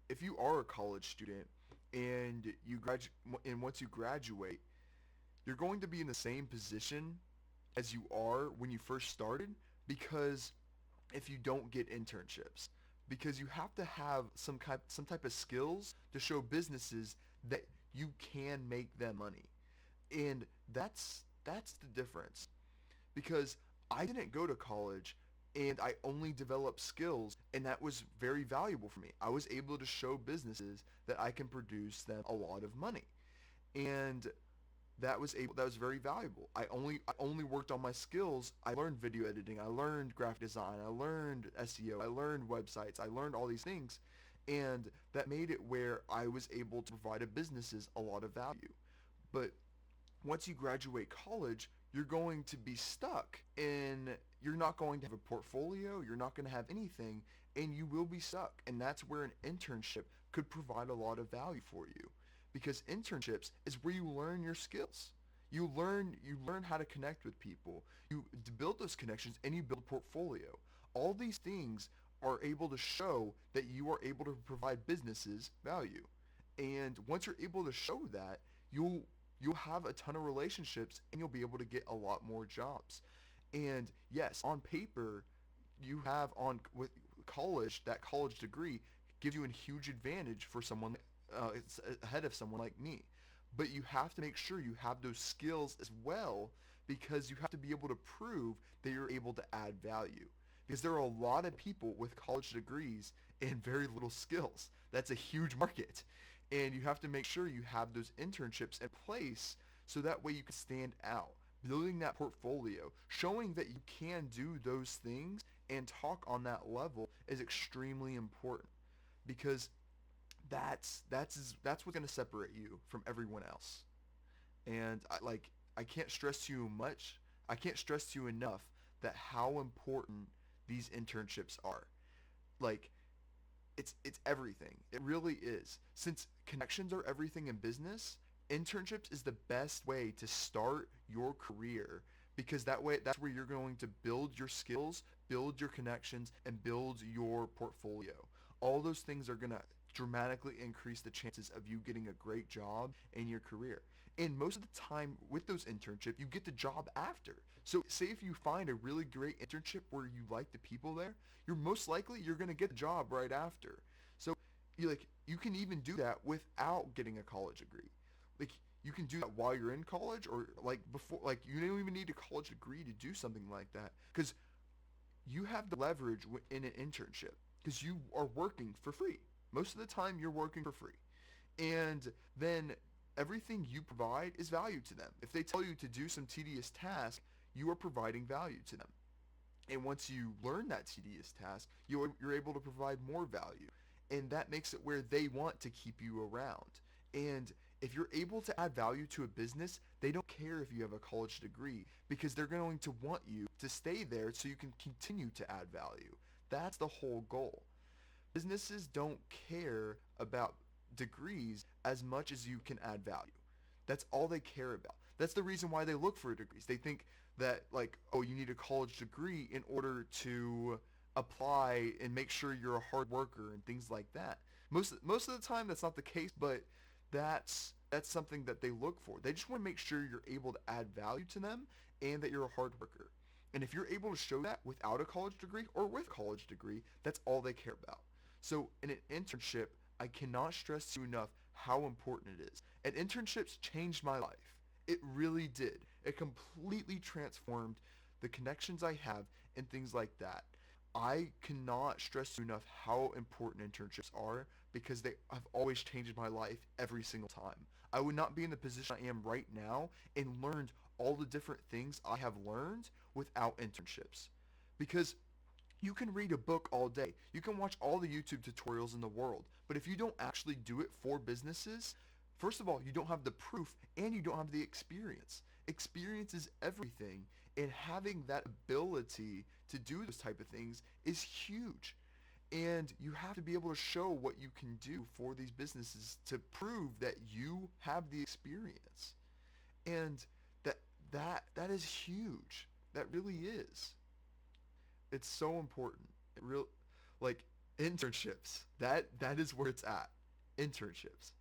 if you are a college student and once you graduate, you're going to be in the same position as you are when you first started, because if you don't get internships, because you have to have some type of skills to show businesses that you can make them money. And that's the difference, because I didn't go to college and I only developed skills, and that was very valuable for me. I was able to show businesses that I can produce them a lot of money. And that was very valuable. I only worked on my skills. I learned video editing, I learned graphic design, I learned SEO, I learned websites, I learned all these things, and that made it where I was able to provide businesses a lot of value. But once you graduate college, you're going to be stuck, and you're not going to have a portfolio, you're not going to have anything, and you will be stuck. And that's where an internship could provide a lot of value for you, because internships is where you learn your skills. You learn how to connect with people. You build those connections, and you build a portfolio. All these things are able to show that you are able to provide businesses value. And once you're able to show that, you'll have a ton of relationships, and you'll be able to get a lot more jobs. And yes, on paper, you have on with college, that college degree gives you a huge advantage for someone, it's ahead of someone like me. But you have to make sure you have those skills as well, because you have to be able to prove that you're able to add value. Because there are a lot of people with college degrees and very little skills. That's a huge market. And you have to make sure you have those internships in place, so that way you can stand out. Building that portfolio, showing that you can do those things and talk on that level is extremely important, because that's what's going to separate you from everyone else. And I can't stress to you much. I can't stress to you enough that how important these internships are. Like, it's everything. It really is. Since connections are everything in business, internships is the best way to start your career, because that's where you're going to build your skills, build your connections, and build your portfolio. All those things are going to dramatically increase the chances of you getting a great job in your career. And most of the time with those internships, you get the job after. So say if you find a really great internship where you like the people there, you're going to get the job right after. So you can even do that without getting a college degree. Like, you can do that while you're in college, or like before. Like, you don't even need a college degree to do something like that, because you have the leverage in an internship, because you are working for free. Most of the time you're working for free. And then everything you provide is value to them. If they tell you to do some tedious task, you are providing value to them. And once you learn that tedious task, you're able to provide more value. And that makes it where they want to keep you around. And if you're able to add value to a business, they don't care if you have a college degree, because they're going to want you to stay there so you can continue to add value. That's the whole goal. Businesses don't care about degrees as much as you can add value. That's all they care about. That's the reason why they look for degrees. They think that, like, oh, you need a college degree in order to apply and make sure you're a hard worker and things like that. Most of the time that's not the case, but that's something that they look for. They just want to make sure you're able to add value to them and that you're a hard worker. And if you're able to show that without a college degree or with a college degree, that's all they care about. So in an internship, I cannot stress to you enough how important it is. And internships changed my life. It really did. It completely transformed the connections I have and things like that. I cannot stress to you enough how important internships are, because they have always changed my life every single time. I would not be in the position I am right now and learned all the different things I have learned without internships. Because you can read a book all day. You can watch all the YouTube tutorials in the world. But if you don't actually do it for businesses, first of all, you don't have the proof, and you don't have the experience. Experience is everything. And having that ability to do those type of things is huge. And you have to be able to show what you can do for these businesses to prove that you have the experience. And that is huge. That really is. It's so important. It real like Internships. That is where it's at. Internships.